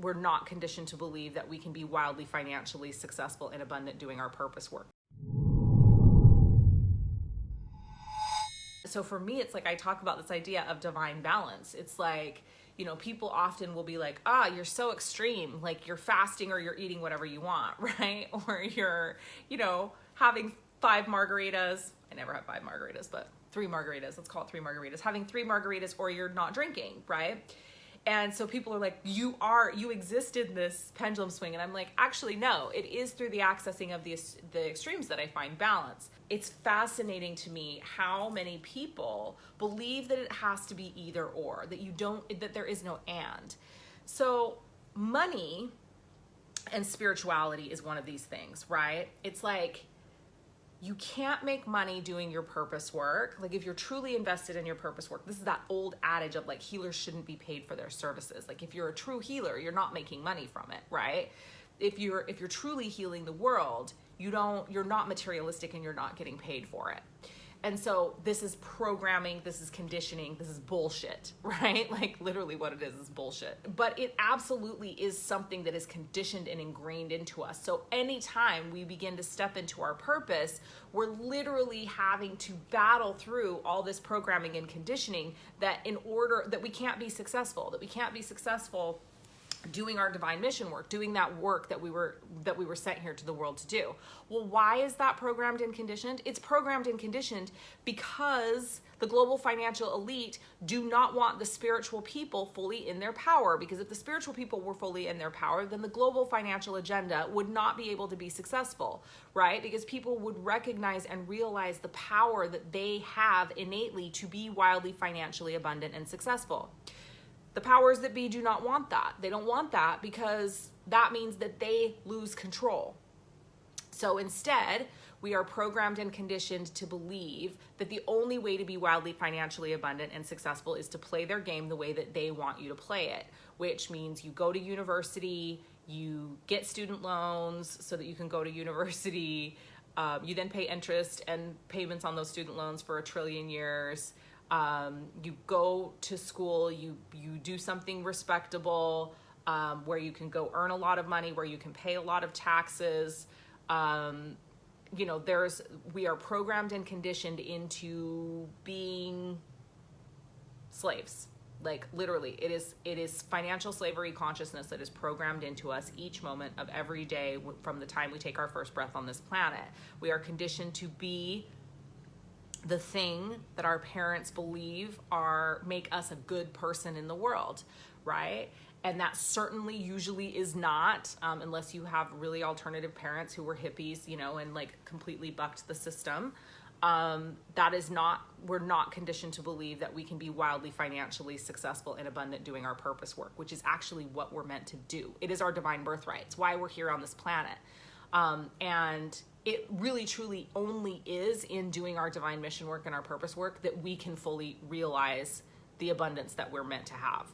we're not conditioned to believe that we can be wildly financially successful and abundant doing our purpose work. So for me, it's like I talk about this idea of divine balance. It's like, you know, people often will be like, you're so extreme, like you're fasting or you're eating whatever you want, right? Or you're, you know, having 5 margaritas. I never have 5 margaritas, but 3 margaritas. Let's call it 3 margaritas. Having 3 margaritas, or you're not drinking, right? And so people are like, you exist in this pendulum swing. And I'm like, actually, no, it is through the accessing of the extremes that I find balance. It's fascinating to me how many people believe that it has to be either or, that there is no and. So money and spirituality is one of these things, right? It's like, you can't make money doing your purpose work. Like if you're truly invested in your purpose work, this is that old adage of like healers shouldn't be paid for their services. Like if you're a true healer, you're not making money from it, right? If you're truly healing the world, you're not materialistic and you're not getting paid for it. And so this is programming, this is conditioning, this is bullshit, right? Like literally what it is bullshit. But it absolutely is something that is conditioned and ingrained into us. So anytime we begin to step into our purpose, we're literally having to battle through all this programming and conditioning that we can't be successful, doing our divine mission work, doing that work that we were sent here to the world to do. Well, why is that programmed and conditioned? It's programmed and conditioned because the global financial elite do not want the spiritual people fully in their power. Because if the spiritual people were fully in their power, then the global financial agenda would not be able to be successful, right? Because people would recognize and realize the power that they have innately to be wildly financially abundant and successful. The powers that be do not want that. They don't want that because that means that they lose control. So instead, we are programmed and conditioned to believe that the only way to be wildly financially abundant and successful is to play their game the way that they want you to play it, which means you go to university, you get student loans so that you can go to university, you then pay interest and payments on those student loans for 1 trillion years. You go to school, you do something respectable, where you can go earn a lot of money, where you can pay a lot of taxes. We are programmed and conditioned into being slaves. Like literally, it is financial slavery consciousness that is programmed into us each moment of every day from the time we take our first breath on this planet. We are conditioned to be the thing that our parents believe make us a good person in the world, right? And that certainly usually is not, unless you have really alternative parents who were hippies, and like completely bucked the system. We're not conditioned to believe that we can be wildly financially successful and abundant doing our purpose work, which is actually what we're meant to do. It is our divine birthright. It's why we're here on this planet. And it really truly only is in doing our divine mission work and our purpose work that we can fully realize the abundance that we're meant to have.